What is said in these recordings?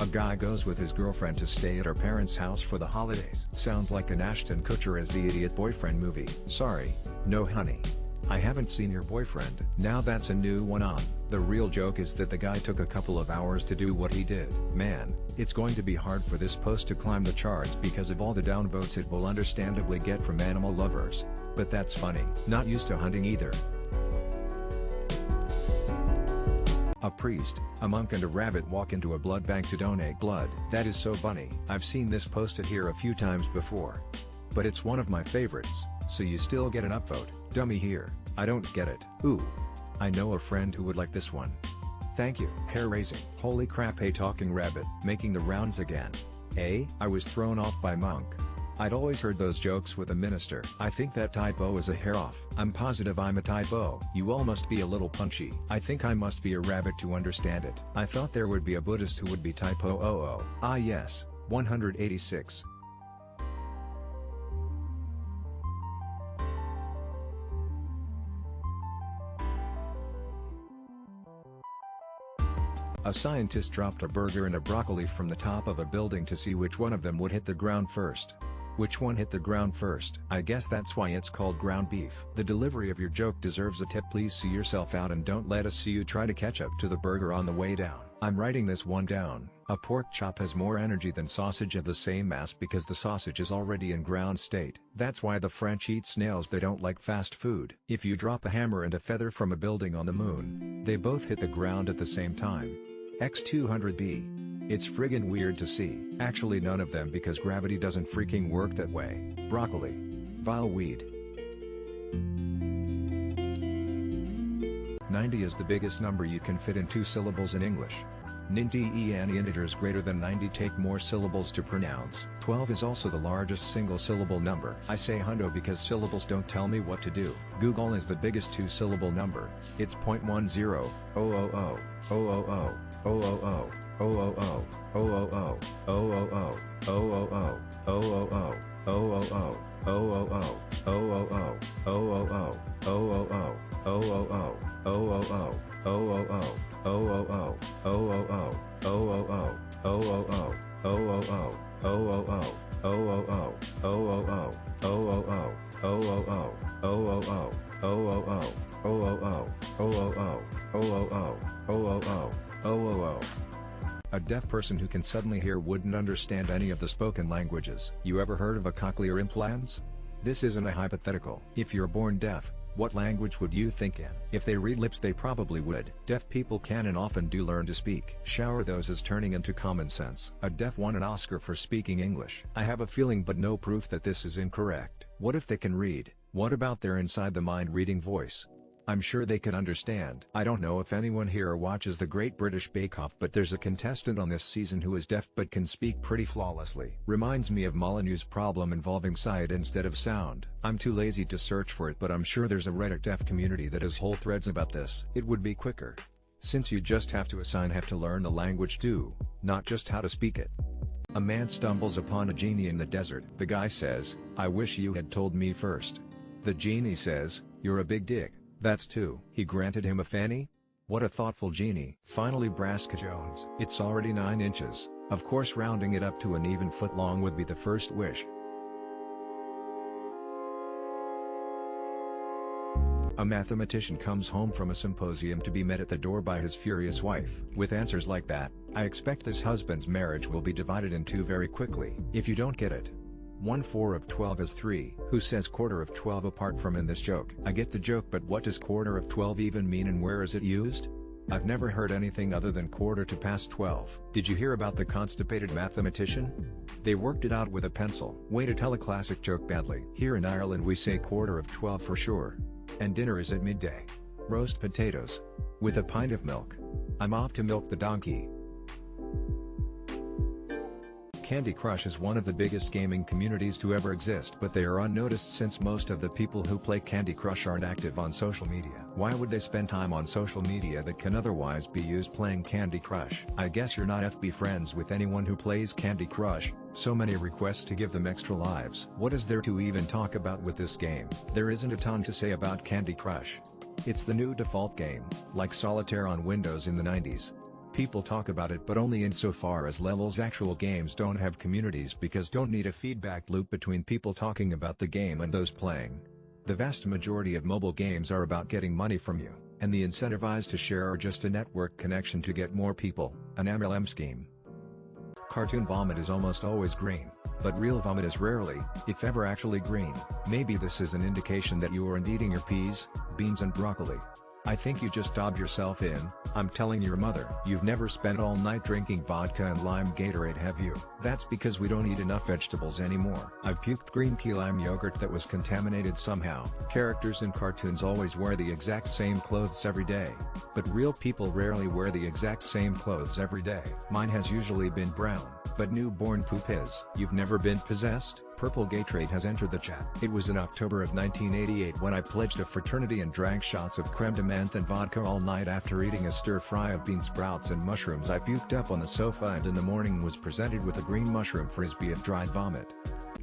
A guy goes with his girlfriend to stay at her parents' house for the holidays. Sounds like an Ashton Kutcher as the Idiot Boyfriend movie. Sorry, no honey. I haven't seen your boyfriend. Now that's a new one on. The real joke is that the guy took a couple of hours to do what he did. Man, it's going to be hard for this post to climb the charts because of all the downvotes it will understandably get from animal lovers. But that's funny. Not used to hunting either. A priest, a monk and a rabbit walk into a blood bank to donate blood. That is so funny. I've seen this posted here a few times before. But it's one of my favorites, so you still get an upvote. Dummy here, I don't get it. Ooh. I know a friend who would like this one. Thank you. Hair raising. Holy crap, a talking rabbit, making the rounds again. I was thrown off by monk. I'd always heard those jokes with a minister. I think that typo is a hair off. I'm positive I'm a typo. You all must be a little punchy. I think I must be a rabbit to understand it. I thought there would be a Buddhist who would be typo oh. Ah yes, 186. A scientist dropped a burger and a broccoli from the top of a building to see which one of them would hit the ground first. Which one hit the ground first? I guess that's why it's called ground beef. The delivery of your joke deserves a tip. Please see yourself out and don't let us see you try to catch up to the burger on the way down. I'm writing this one down. A pork chop has more energy than sausage of the same mass because the sausage is already in ground state. That's why the French eat snails. They don't like fast food. If you drop a hammer and a feather from a building on the moon, they both hit the ground at the same time. X200b. It's friggin' weird to see. Actually none of them because gravity doesn't freaking work that way. Broccoli. Vile weed. 90 is the biggest number you can fit in 2 syllables in English. Ninety any integers greater than 90 take more syllables to pronounce. 12 is also the largest single syllable number. I say hundo because syllables don't tell me what to do. Google is the biggest 2-syllable number. It's 0.10. A deaf person who can suddenly hear wouldn't understand any of the spoken languages. You ever heard of a cochlear implants? This isn't a hypothetical. If you're born deaf, what language would you think in? If they read lips they probably would. Deaf people can and often do learn to speak. Shower those as turning into common sense. A deaf won an Oscar for speaking English. I have a feeling but no proof that this is incorrect. What if they can read? What about their inside the mind reading voice? I'm sure they could understand. I don't know if anyone here watches the Great British Bake Off, but there's a contestant on this season who is deaf but can speak pretty flawlessly. Reminds me of Molyneux's problem involving sight instead of sound. I'm too lazy to search for it, but I'm sure there's a Reddit deaf community that has whole threads about this. It would be quicker. Since you just have to learn the language too, not just how to speak it. A man stumbles upon a genie in the desert. The guy says, "I wish you had told me first." The genie says, "You're a big dick." That's 2. He granted him a fanny? What a thoughtful genie. Finally Braska Jones. It's already 9 inches. Of course rounding it up to an even foot long would be the first wish. A mathematician comes home from a symposium to be met at the door by his furious wife. With answers like that, I expect this husband's marriage will be divided in 2 very quickly. If you don't get it. 1/4 of 12 is 3. Who says quarter of 12 apart from in this joke? I get the joke, but what does quarter of 12 even mean and where is it used? I've never heard anything other than quarter to past 12. Did you hear about the constipated mathematician? They worked it out with a pencil. Way to tell a classic joke badly. Here in Ireland we say quarter of 12 for sure. And dinner is at midday. Roast potatoes. With a pint of milk. I'm off to milk the donkey. Candy Crush is one of the biggest gaming communities to ever exist, but they are unnoticed since most of the people who play Candy Crush aren't active on social media. Why would they spend time on social media that can otherwise be used playing Candy Crush? I guess you're not FB friends with anyone who plays Candy Crush. So many requests to give them extra lives. What is there to even talk about with this game? There isn't a ton to say about Candy Crush. It's the new default game, like Solitaire on Windows in the 90s. People talk about it but only insofar as levels. Actual games don't have communities because don't need a feedback loop between people talking about the game and those playing. The vast majority of mobile games are about getting money from you, and the incentivized to share are just a network connection to get more people, an MLM scheme. Cartoon vomit is almost always green, but real vomit is rarely, if ever, actually green. Maybe this is an indication that you aren't eating your peas, beans and broccoli. I think you just dobbed yourself in. I'm telling your mother. You've never spent all night drinking vodka and lime Gatorade, have you? That's because we don't eat enough vegetables anymore. I've puked green key lime yogurt that was contaminated somehow. Characters in cartoons always wear the exact same clothes every day. But real people rarely wear the exact same clothes every day. Mine has usually been brown, but newborn poop is. You've never been possessed? Purple Gatorade has entered the chat. It was in October of 1988 when I pledged a fraternity and drank shots of creme de menthe and vodka all night after eating a stir-fry of bean sprouts and mushrooms. I puked up on the sofa and in the morning was presented with a green mushroom frisbee of dried vomit.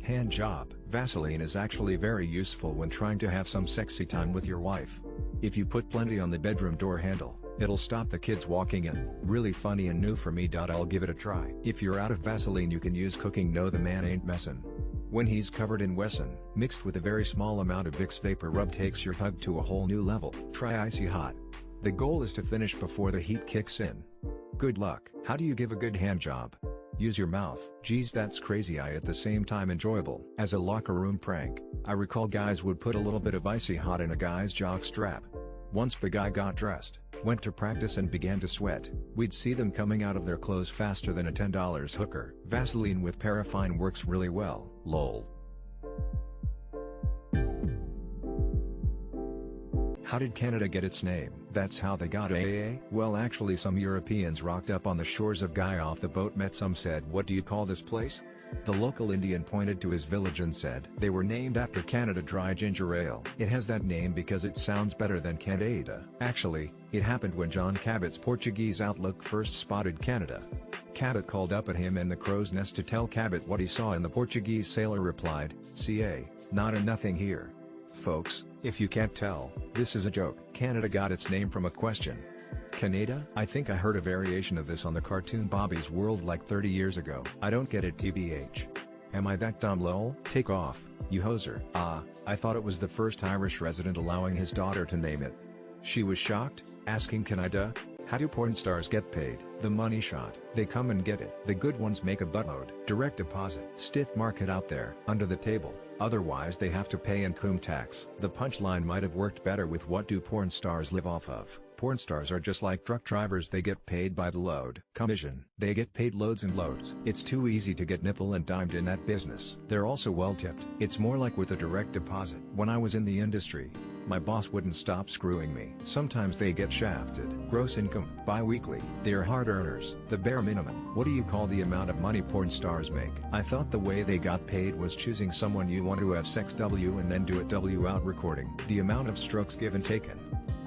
Hand job. Vaseline is actually very useful when trying to have some sexy time with your wife. If you put plenty on the bedroom door handle, it'll stop the kids walking in. Really funny and new for me. I'll give it a try. If you're out of Vaseline you can use cooking. No, the man ain't messin'. When he's covered in Wesson, mixed with a very small amount of Vicks Vapor Rub, takes your hug to a whole new level. Try icy hot. The goal is to finish before the heat kicks in. Good luck. How do you give a good hand job? Use your mouth. Geez, that's crazy. At the same time enjoyable. As a locker room prank, I recall guys would put a little bit of icy hot in a guy's jock strap. Once the guy got dressed, went to practice and began to sweat, we'd see them coming out of their clothes faster than a $10 hooker. Vaseline with paraffin works really well, lol. How did Canada get its name? That's how they got AA? Well, actually some Europeans rocked up on the shores of Guy off the boat, met some, said, "What do you call this place?" The local Indian pointed to his village and said, "They were named after Canada Dry Ginger Ale. It has that name because it sounds better than Canada." Actually, it happened when John Cabot's Portuguese Outlook first spotted Canada. Cabot called up at him in the crow's nest to tell Cabot what he saw, and the Portuguese sailor replied, "Ca, not a nothing here." Folks, if you can't tell, this is a joke. Canada got its name from a question. Canada? I think I heard a variation of this on the cartoon Bobby's World like 30 years ago. I don't get it, tbh. Am I that dumb, lol? Take off, you hoser. I thought it was the first Irish resident allowing his daughter to name it. She was shocked, asking, "Canada? How do porn stars get paid?" The money shot. They come and get it. The good ones make a buttload. Direct deposit. Stiff market out there. Under the table. Otherwise they have to pay income tax. The punchline might have worked better with "What do porn stars live off of?" Porn stars are just like truck drivers, they get paid by the load. Commission. They get paid loads and loads. It's too easy to get nickel and dimed in that business. They're also well tipped. It's more like with a direct deposit. When I was in the industry, my boss wouldn't stop screwing me. Sometimes they get shafted. Gross income. Bi-weekly. They are hard earners. The bare minimum. What do you call the amount of money porn stars make? I thought the way they got paid was choosing someone you want to have sex W and then do it W out recording. The amount of strokes given taken.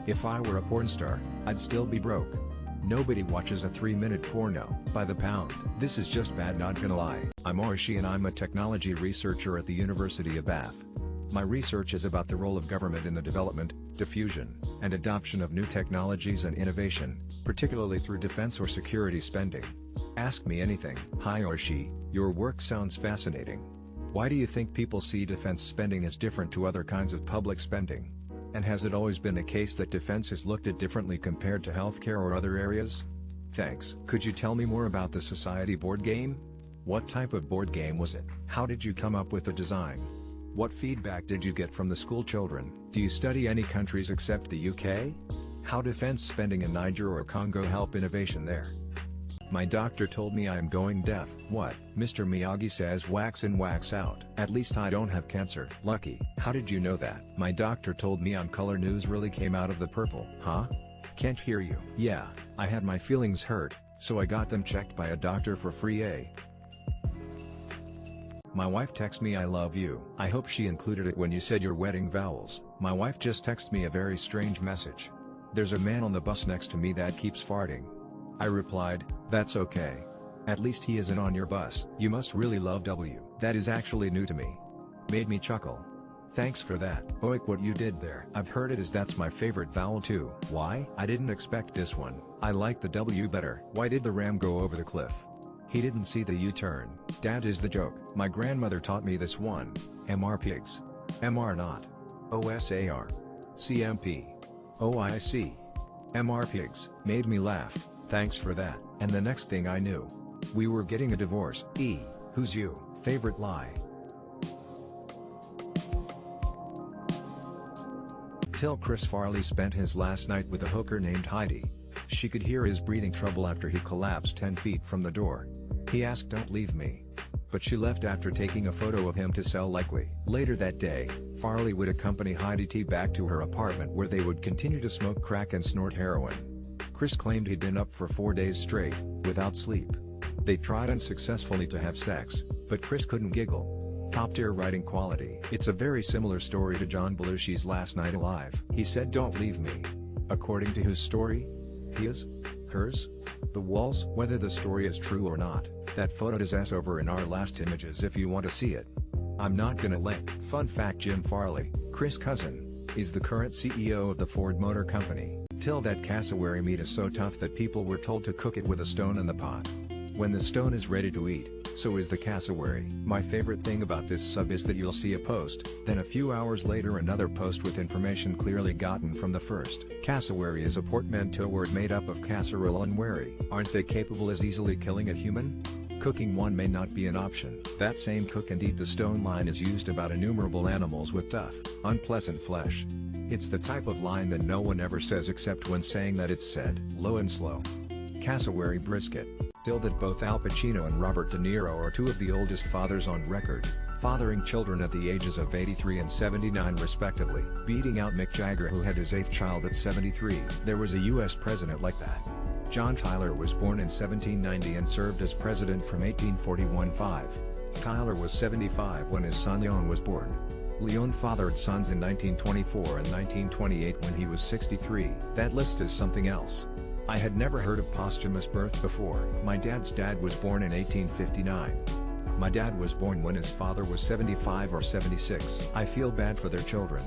If I were a porn star, I'd still be broke. Nobody watches a 3-minute porno by the pound. This is just bad, not gonna lie. I'm Oishi and I'm a technology researcher at the University of Bath. My research is about the role of government in the development, diffusion, and adoption of new technologies and innovation, particularly through defense or security spending. Ask me anything. Hi Oishi, your work sounds fascinating. Why do you think people see defense spending as different to other kinds of public spending? And has it always been the case that defense is looked at differently compared to healthcare or other areas? Thanks. Could you tell me more about the Society board game? What type of board game was it? How did you come up with the design? What feedback did you get from the school children? Do you study any countries except the UK? How defense spending in Niger or Congo help innovation there? My doctor told me I am going deaf. What? Mr. Miyagi says wax in, wax out. At least I don't have cancer. Lucky. How did you know that? My doctor told me on Color News really came out of the purple. Huh? Can't hear you. Yeah, I had my feelings hurt, so I got them checked by a doctor for free. My wife texts me "I love you." I hope she included it when you said your wedding vows. My wife just texted me a very strange message. "There's a man on the bus next to me that keeps farting." I replied, "That's okay. At least he isn't on your bus." You must really love W. That is actually new to me. Made me chuckle. Thanks for that. Oik, what you did there. I've heard it is that's my favorite vowel too. Why? I didn't expect this one. I like the W better. Why did the ram go over the cliff? He didn't see the U-turn. Dad is the joke. My grandmother taught me this one. MR pigs. MR not. OSAR. CMP. OIC. MR pigs. Made me laugh. Thanks for that. And the next thing I knew, we were getting a divorce. Who's you? Favorite lie. Till Chris Farley spent his last night with a hooker named Heidi. She could hear his breathing trouble after he collapsed 10 feet from the door. He asked, "Don't leave me." But she left after taking a photo of him to sell likely. Later that day, Farley would accompany Heidi T back to her apartment where they would continue to smoke crack and snort heroin. Chris claimed he'd been up for 4 days straight, without sleep. They tried unsuccessfully to have sex, but Chris couldn't giggle. Top-tier writing quality. It's a very similar story to John Belushi's Last Night Alive. He said, "Don't leave me." According to whose story? His? Hers? The walls? Whether the story is true or not, that photo is over in our last images if you want to see it. I'm not gonna link. Fun fact: Jim Farley, Chris' cousin, is the current CEO of the Ford Motor Company. Till that cassowary meat is so tough that people were told to cook it with a stone in the pot. When the stone is ready to eat, so is the cassowary. My favorite thing about this sub is that you'll see a post, then a few hours later another post with information clearly gotten from the first. Cassowary is a portmanteau word made up of casserole and wary. Aren't they capable as easily killing a human? Cooking one may not be an option. That same cook and eat the stone line is used about innumerable animals with tough, unpleasant flesh. It's the type of line that no one ever says except when saying that it's said, low and slow. Cassowary brisket. Still that both Al Pacino and Robert De Niro are two of the oldest fathers on record, fathering children at the ages of 83 and 79 respectively, beating out Mick Jagger who had his 8th child at 73. There was a US president like that. John Tyler was born in 1790 and served as president from 1841-5. Tyler was 75 when his son Leon was born. Leon fathered sons in 1924 and 1928 when he was 63. That list is something else. I had never heard of posthumous birth before. My dad's dad was born in 1859. My dad was born when his father was 75 or 76. I feel bad for their children.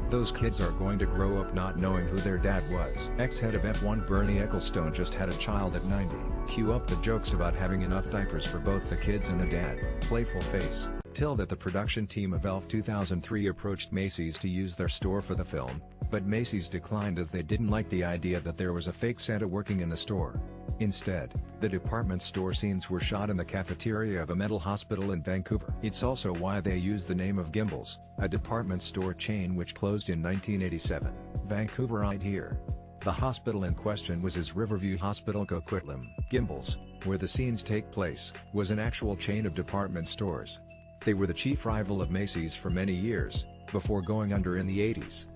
Those kids are going to grow up not knowing who their dad was. Ex-head of F1 Bernie Ecclestone just had a child at 90. Cue up the jokes about having enough diapers for both the kids and the dad. Playful face. Till that the production team of Elf 2003 approached Macy's to use their store for the film, but Macy's declined as they didn't like the idea that there was a fake Santa working in the store. Instead, the department store scenes were shot in the cafeteria of a mental hospital in Vancouver. It's also why they used the name of Gimbels, a department store chain which closed in 1987. Vancouverite here. The hospital in question was his Riverview Hospital Coquitlam. Gimbels, where the scenes take place, was an actual chain of department stores. They were the chief rival of Macy's for many years, before going under in the 80s.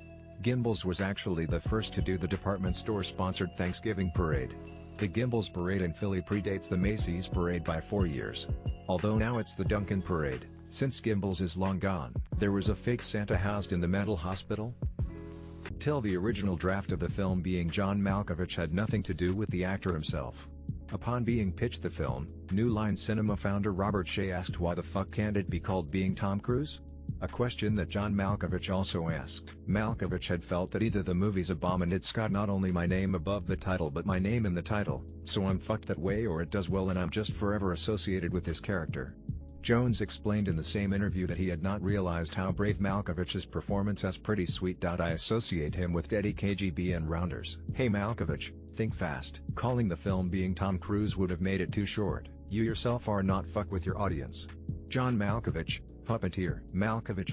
Gimbels was actually the first to do the department store-sponsored Thanksgiving parade. The Gimbels parade in Philly predates the Macy's parade by 4 years. Although now it's the Duncan parade, since Gimbels is long gone. There was a fake Santa housed in the mental hospital? Till the original draft of the film being John Malkovich had nothing to do with the actor himself. Upon being pitched the film, New Line Cinema founder Robert Shea asked why the fuck can't it be called Being Tom Cruise? A question that John Malkovich also asked. Malkovich had felt that either the movie's a bomb and it's got not only my name above the title but my name in the title, so I'm fucked that way, or it does well and I'm just forever associated with this character. Jones explained in the same interview that he had not realized how brave Malkovich's performance as Pretty Sweet. I associate him with Eddie KGB and Rounders. Hey Malkovich, think fast. Calling the film Being Tom Cruise would have made it too short. You yourself are not fuck with your audience. John Malkovich, puppeteer. Malkovich.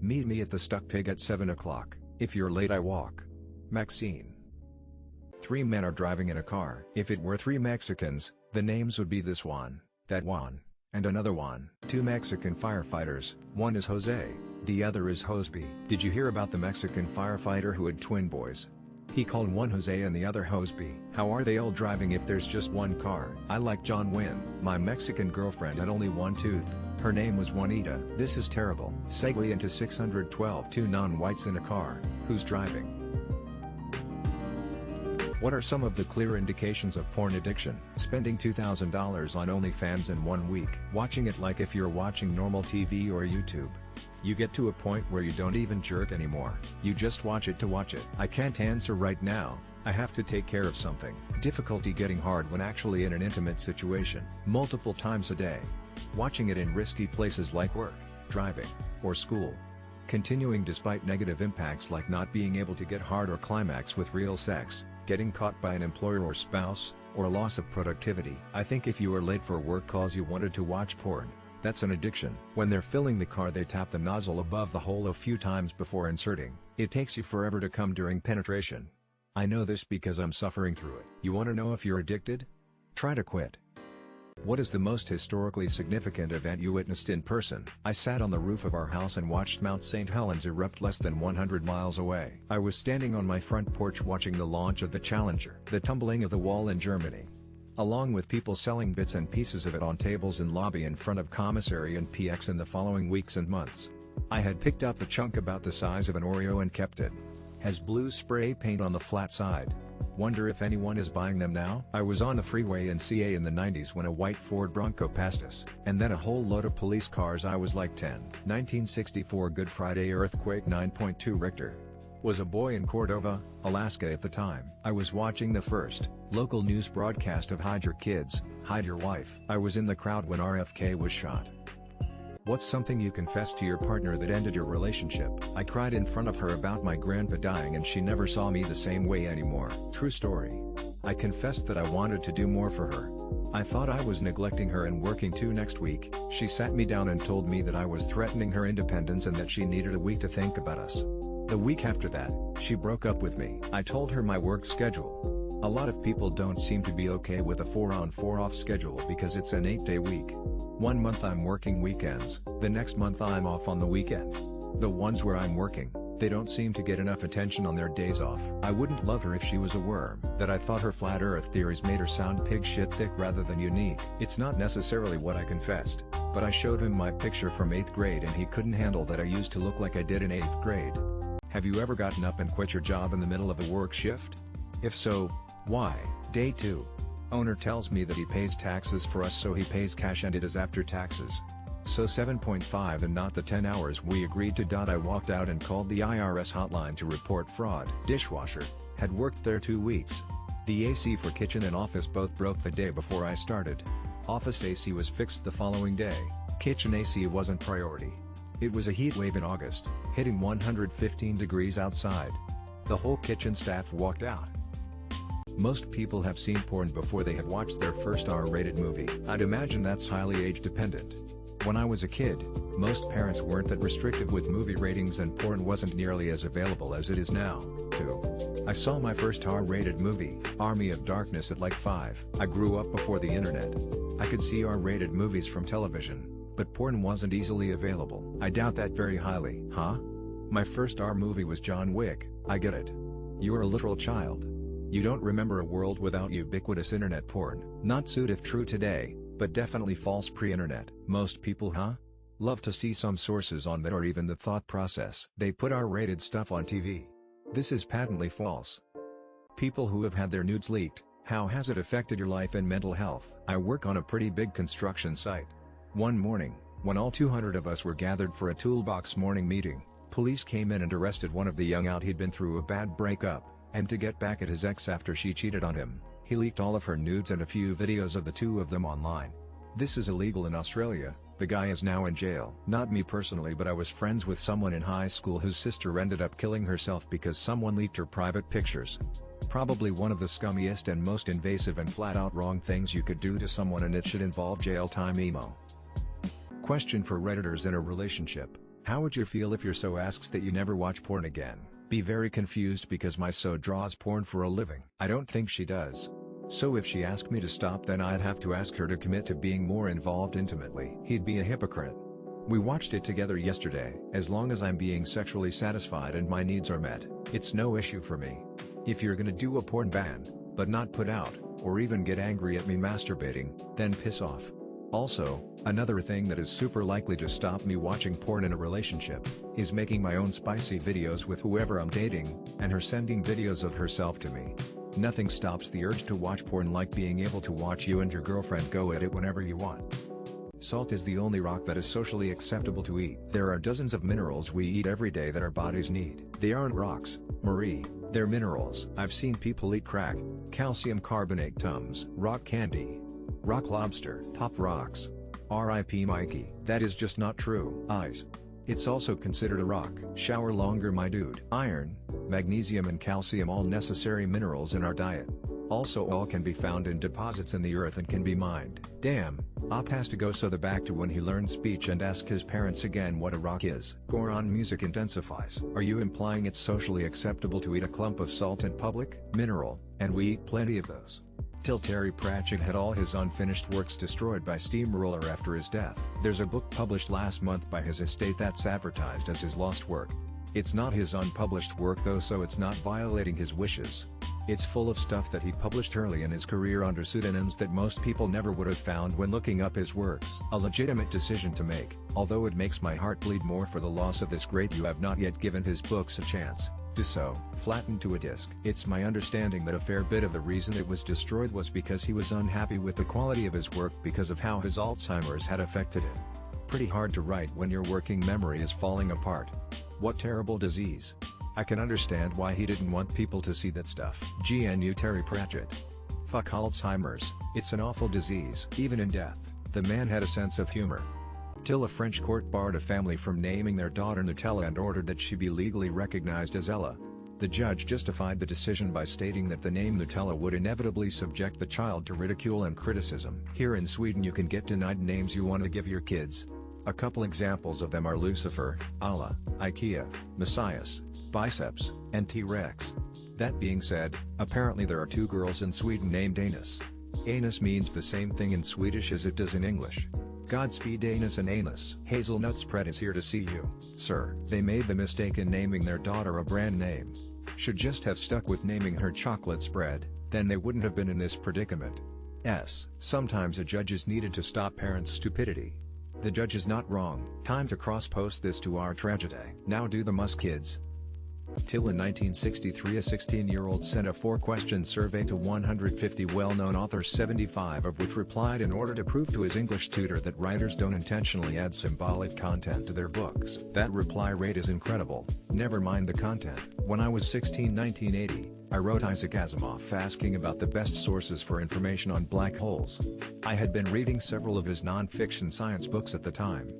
Meet me at the Stuck Pig at 7 o'clock. If you're late I walk. Maxine. 3 men are driving in a car. If it were 3 Mexicans, the names would be this one, that one, and another one. 2 Mexican firefighters, one is Jose, the other is Hoseby. Did you hear about the Mexican firefighter who had twin boys? He called one Jose and the other Hoseby. How are they all driving if there's just one car? I like John Wynn. My Mexican girlfriend had only one tooth. Her name was Juanita. This is terrible. Segue into 612. 2 non-whites in a car. Who's driving? What are some of the clear indications of porn addiction? Spending $2,000 on OnlyFans in 1 week. Watching it like if you're watching normal TV or YouTube. You get to a point where you don't even jerk anymore. You just watch it to watch it. I can't answer right now, I have to take care of something. Difficulty getting hard when actually in an intimate situation. Multiple times a day. Watching it in risky places like work, driving, or school. Continuing despite negative impacts like not being able to get hard or climax with real sex, getting caught by an employer or spouse, or loss of productivity. I think if you are late for work cause you wanted to watch porn, that's an addiction. When they're filling the car they tap the nozzle above the hole a few times before inserting. It takes you forever to come during penetration. I know this because I'm suffering through it. You want to know if you're addicted? Try to quit. What is the most historically significant event you witnessed in person? I sat on the roof of our house and watched Mount St. Helens erupt less than 100 miles away. I was standing on my front porch watching the launch of the Challenger, the tumbling of the wall in Germany, along with people selling bits and pieces of it on tables in lobby in front of commissary and PX in the following weeks and months. I had picked up a chunk about the size of an Oreo and kept it. Has blue spray paint on the flat side. Wonder if anyone is buying them now? I was on the freeway in CA in the 90s when a white Ford Bronco passed us, and then a whole load of police cars. I was like 10. 1964 Good Friday earthquake 9.2 Richter. Was a boy in Cordova, Alaska at the time. I was watching the first local news broadcast of Hide Your Kids, Hide Your Wife. I was in the crowd when RFK was shot. What's something you confessed to your partner that ended your relationship? I cried in front of her about my grandpa dying and she never saw me the same way anymore. True story. I confessed that I wanted to do more for her. I thought I was neglecting her and working too. Next week, she sat me down and told me that I was threatening her independence and that she needed a week to think about us. The week after that, she broke up with me. I told her my work schedule. A lot of people don't seem to be okay with a 4-on 4-off schedule because it's an 8-day week. 1 month I'm working weekends, the next month I'm off on the weekend. The ones where I'm working, they don't seem to get enough attention on their days off. I wouldn't love her if she was a worm. That I thought her flat earth theories made her sound pig shit thick rather than unique. It's not necessarily what I confessed, but I showed him my picture from 8th grade and he couldn't handle that I used to look like I did in 8th grade. Have you ever gotten up and quit your job in the middle of a work shift? If so, why? Day 2. Owner tells me that he pays taxes for us so he pays cash and it is after taxes. So 7.5 and not the 10 hours we agreed to. I walked out and called the IRS hotline to report fraud. Dishwasher. Had worked there 2 weeks. The AC for kitchen and office both broke the day before I started. Office AC was fixed the following day. Kitchen AC wasn't priority. It was a heat wave in August, hitting 115 degrees outside. The whole kitchen staff walked out. Most people have seen porn before they have watched their first R-rated movie. I'd imagine that's highly age-dependent. When I was a kid, most parents weren't that restrictive with movie ratings and porn wasn't nearly as available as it is now, too. I saw my first R-rated movie, Army of Darkness, at like 5. I grew up before the internet. I could see R-rated movies from television, but porn wasn't easily available. I doubt that very highly. Huh? My first R movie was John Wick. I get it. You're a literal child. You don't remember a world without ubiquitous internet porn. Not suit if true today, but definitely false pre-internet. Most people, love to see some sources on that or even the thought process. They put R-rated stuff on TV. This is patently false. People who have had their nudes leaked, how has it affected your life and mental health? I work on a pretty big construction site. One morning, when all 200 of us were gathered for a toolbox morning meeting, police came in and arrested one of the young out. He'd been through a bad breakup, and to get back at his ex after she cheated on him, he leaked all of her nudes and a few videos of the two of them online. This is illegal in Australia. The guy is now in jail. Not me personally, but I was friends with someone in high school whose sister ended up killing herself because someone leaked her private pictures. Probably one of the scummiest and most invasive and flat-out wrong things you could do to someone, and it should involve jail time. Emo. Question for Redditors in a relationship. How would you feel if your so asks that you never watch porn again? Be very confused because my so draws porn for a living. I don't think she does. So if she asked me to stop, then I'd have to ask her to commit to being more involved intimately. He'd be a hypocrite. We watched it together yesterday. As long as I'm being sexually satisfied and my needs are met, it's no issue for me. If you're gonna do a porn ban, but not put out, or even get angry at me masturbating, then piss off. Also, another thing that is super likely to stop me watching porn in a relationship, is making my own spicy videos with whoever I'm dating, and her sending videos of herself to me. Nothing stops the urge to watch porn like being able to watch you and your girlfriend go at it whenever you want. Salt is the only rock that is socially acceptable to eat. There are dozens of minerals we eat every day that our bodies need. They aren't rocks, Marie, they're minerals. I've seen people eat crack, calcium carbonate Tums, rock candy, rock lobster, pop rocks. R.I.P. Mikey. That is just not true. Eyes. It's also considered a rock. Shower longer my dude. Iron, magnesium and calcium, all necessary minerals in our diet. Also all can be found in deposits in the earth and can be mined. Damn, Op has to go so the back to when he learned speech and ask his parents again what a rock is. Goron music intensifies. Are you implying it's socially acceptable to eat a clump of salt in public? Mineral, and we eat plenty of those. Till Terry Pratchett had all his unfinished works destroyed by steamroller after his death. There's a book published last month by his estate that's advertised as his lost work. It's not his unpublished work though, so it's not violating his wishes. It's full of stuff that he published early in his career under pseudonyms that most people never would have found when looking up his works. A legitimate decision to make, although it makes my heart bleed more for the loss of this great. You have not yet given his books a chance. Do so, flattened to a disc. It's my understanding that a fair bit of the reason it was destroyed was because he was unhappy with the quality of his work because of how his Alzheimer's had affected him. Pretty hard to write when your working memory is falling apart. What terrible disease. I can understand why he didn't want people to see that stuff. GNU Terry Pratchett. Fuck Alzheimer's, it's an awful disease. Even in death, the man had a sense of humor. Till a French court barred a family from naming their daughter Nutella and ordered that she be legally recognized as Ella. The judge justified the decision by stating that the name Nutella would inevitably subject the child to ridicule and criticism. Here in Sweden you can get denied names you want to give your kids. A couple examples of them are Lucifer, Allah, IKEA, Messias, Biceps, and T-Rex. That being said, apparently there are two girls in Sweden named Anus. Anus means the same thing in Swedish as it does in English. Godspeed Anus and Anus. Hazelnut Spread is here to see you, sir. They made the mistake in naming their daughter a brand name. Should just have stuck with naming her Chocolate Spread, then they wouldn't have been in this predicament. Sometimes a judge is needed to stop parents' stupidity. The judge is not wrong. Time to cross-post this to our tragedy. Now do the must kids. Till in 1963 a 16-year-old sent a 4-question survey to 150 well-known authors, 75 of which replied in order to prove to his English tutor that writers don't intentionally add symbolic content to their books. That reply rate is incredible, never mind the content. When I was 16, 1980, I wrote Isaac Asimov asking about the best sources for information on black holes. I had been reading several of his non-fiction science books at the time.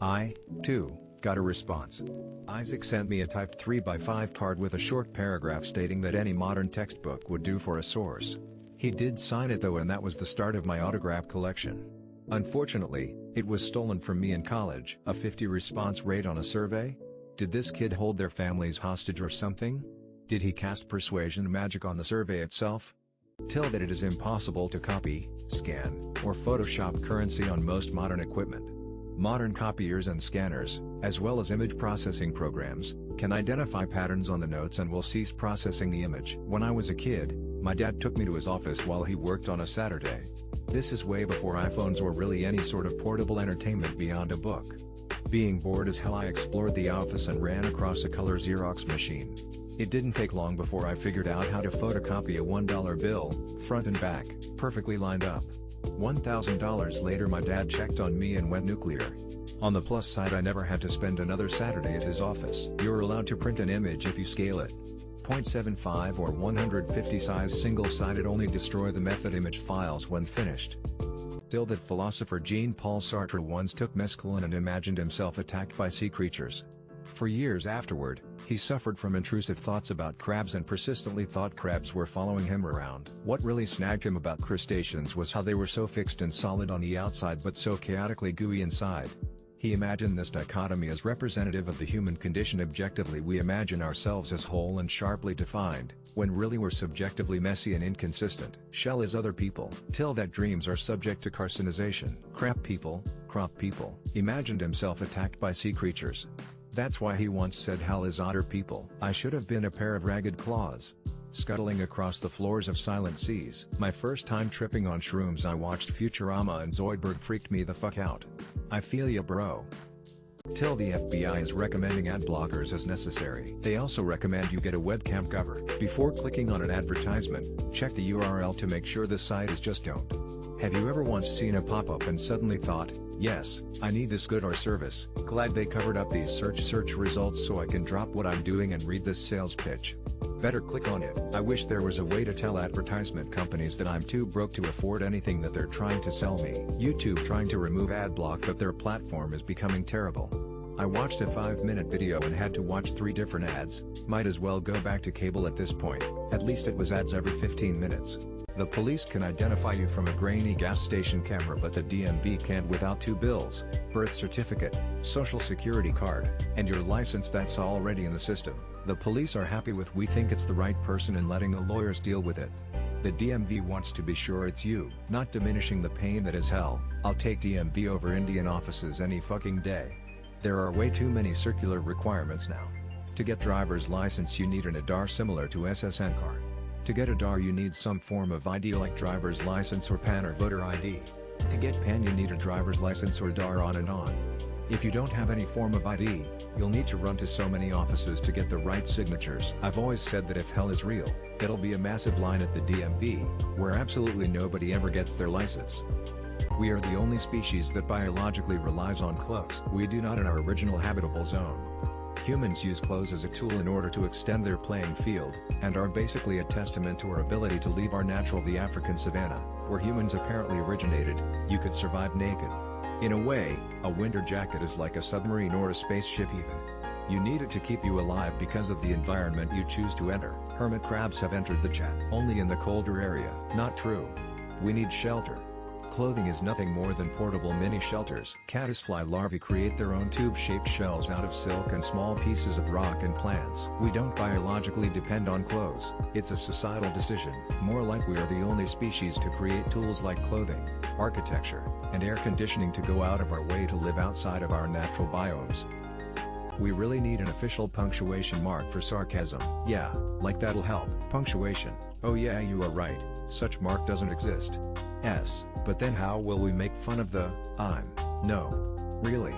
I, too, got a response. Isaac sent me a typed 3x5 card with a short paragraph stating that any modern textbook would do for a source. He did sign it though, and that was the start of my autograph collection. Unfortunately, it was stolen from me in college. A 50 response rate on a survey? Did this kid hold their families hostage or something? Did he cast persuasion magic on the survey itself? Till that it is impossible to copy, scan, or Photoshop currency on most modern equipment. Modern copiers and scanners, as well as image processing programs, can identify patterns on the notes and will cease processing the image. When I was a kid, my dad took me to his office while he worked on a Saturday. This is way before iPhones or really any sort of portable entertainment beyond a book. Being bored as hell, I explored the office and ran across a color Xerox machine. It didn't take long before I figured out how to photocopy a $1 bill, front and back, perfectly lined up. $1,000 later my dad checked on me and went nuclear. On the plus side, I never had to spend another Saturday at his office. You're allowed to print an image if you scale it. 0.75 or 150 size, single-sided, only destroy the method image files when finished. Still, that philosopher Jean-Paul Sartre once took mescaline and imagined himself attacked by sea creatures. For years afterward, he suffered from intrusive thoughts about crabs and persistently thought crabs were following him around. What really snagged him about crustaceans was how they were so fixed and solid on the outside but so chaotically gooey inside. He imagined this dichotomy as representative of the human condition. Objectively, we imagine ourselves as whole and sharply defined, when really we're subjectively messy and inconsistent. Shell is other people. Till that dreams are subject to carcinization. Crap people, crop people. Imagined himself attacked by sea creatures. That's why he once said hell is otter people. I should have been a pair of ragged claws, scuttling across the floors of silent seas. My first time tripping on shrooms, I watched Futurama and Zoidberg freaked me the fuck out. I feel ya bro. Till the FBI is recommending ad blockers as necessary. They also recommend you get a webcam cover. Before clicking on an advertisement, check the URL to make sure the site is just don't. Have you ever once seen a pop-up and suddenly thought, yes, I need this good or service, glad they covered up these search results so I can drop what I'm doing and read this sales pitch. Better click on it. I wish there was a way to tell advertisement companies that I'm too broke to afford anything that they're trying to sell me. YouTube trying to remove ad block, but their platform is becoming terrible. I watched a 5-minute video and had to watch 3 different ads, might as well go back to cable at this point, at least it was ads every 15 minutes. The police can identify you from a grainy gas station camera, but the DMV can't without 2 bills, birth certificate, social security card, and your license that's already in the system. The police are happy with "we think it's the right person" and letting the lawyers deal with it. The DMV wants to be sure it's you. Not diminishing the pain that is hell, I'll take DMV over Indian offices any fucking day. There are way too many circular requirements now. To get driver's license you need an ADAR similar to SSN card. To get ADAR you need some form of ID like driver's license or PAN or voter ID. To get PAN you need a driver's license or ADAR, on and on. If you don't have any form of ID, you'll need to run to so many offices to get the right signatures. I've always said that if hell is real, it'll be a massive line at the DMV, where absolutely nobody ever gets their license. We are the only species that biologically relies on clothes. We do not in our original habitable zone. Humans use clothes as a tool in order to extend their playing field, and are basically a testament to our ability to leave our natural the African savanna, where humans apparently originated. You could survive naked. In a way, a winter jacket is like a submarine or a spaceship even. You need it to keep you alive because of the environment you choose to enter. Hermit crabs have entered the chat. Only in the colder area. Not true. We need shelter. Clothing is nothing more than portable mini shelters. Caddisfly larvae create their own tube-shaped shells out of silk and small pieces of rock and plants. We don't biologically depend on clothes, it's a societal decision. More like we are the only species to create tools like clothing, architecture, and air conditioning to go out of our way to live outside of our natural biomes. We really need an official punctuation mark for sarcasm. Yeah, like that'll help. Punctuation. Oh yeah, you are right, such mark doesn't exist. S. But then how will we make fun of the I'm? No. Really?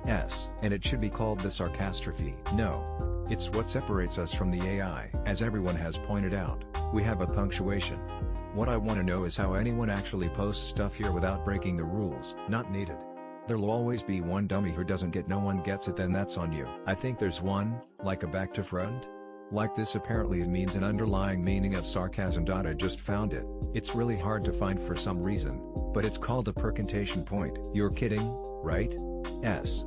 S. And it should be called the sarcastrophe. No. It's what separates us from the AI. As everyone has pointed out, we have a punctuation. What I want to know is how anyone actually posts stuff here without breaking the rules. Not needed. There'll always be one dummy who doesn't get "no one gets it," then that's on you. I think there's one, like a back to front? Like this apparently it means an underlying meaning of sarcasm. I just found it. It's really hard to find for some reason, but it's called a percontation point. You're kidding, right? S.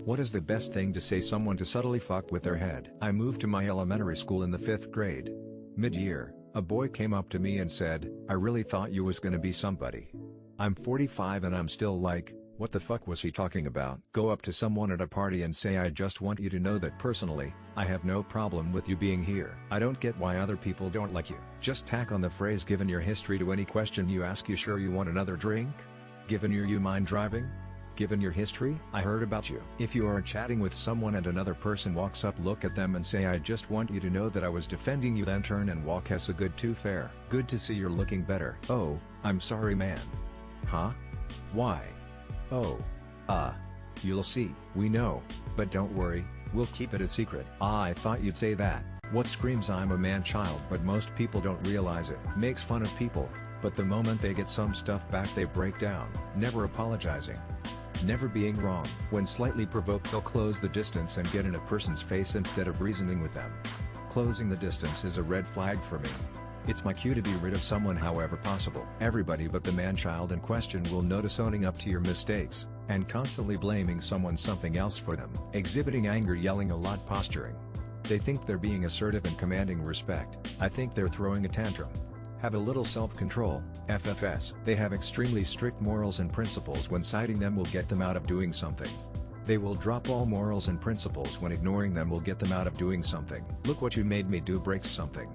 What is the best thing to say someone to subtly fuck with their head? I moved to my elementary school in the 5th grade. Mid-year, a boy came up to me and said, "I really thought you was gonna be somebody." I'm 45 and I'm still like, what the fuck was he talking about? Go up to someone at a party and say, "I just want you to know that personally, I have no problem with you being here." I don't get why other people don't like you. Just tack on the phrase "given your history" to any question you ask. You sure you want another drink? Given you mind driving? Given your history? I heard about you. If you are chatting with someone and another person walks up, look at them and say, "I just want you to know that I was defending you," then turn and walk. Has a good too fair. Good to see you're looking better. Oh, I'm sorry man. Huh? Why? Oh. You'll see. We know. But don't worry, we'll keep it a secret. I thought you'd say that. What screams "I'm a man-child," but most people don't realize it. Makes fun of people, but the moment they get some stuff back they break down. Never apologizing. Never being wrong. When slightly provoked they'll close the distance and get in a person's face instead of reasoning with them. Closing the distance is a red flag for me. It's my cue to be rid of someone however possible. Everybody but the man-child in question will notice owning up to your mistakes, and constantly blaming someone something else for them. Exhibiting anger, yelling a lot, posturing. They think they're being assertive and commanding respect. I think they're throwing a tantrum. Have a little self-control, FFS. They have extremely strict morals and principles. When citing them will get them out of doing something. They will drop all morals and principles when ignoring them will get them out of doing something. Look what you made me do breaks something.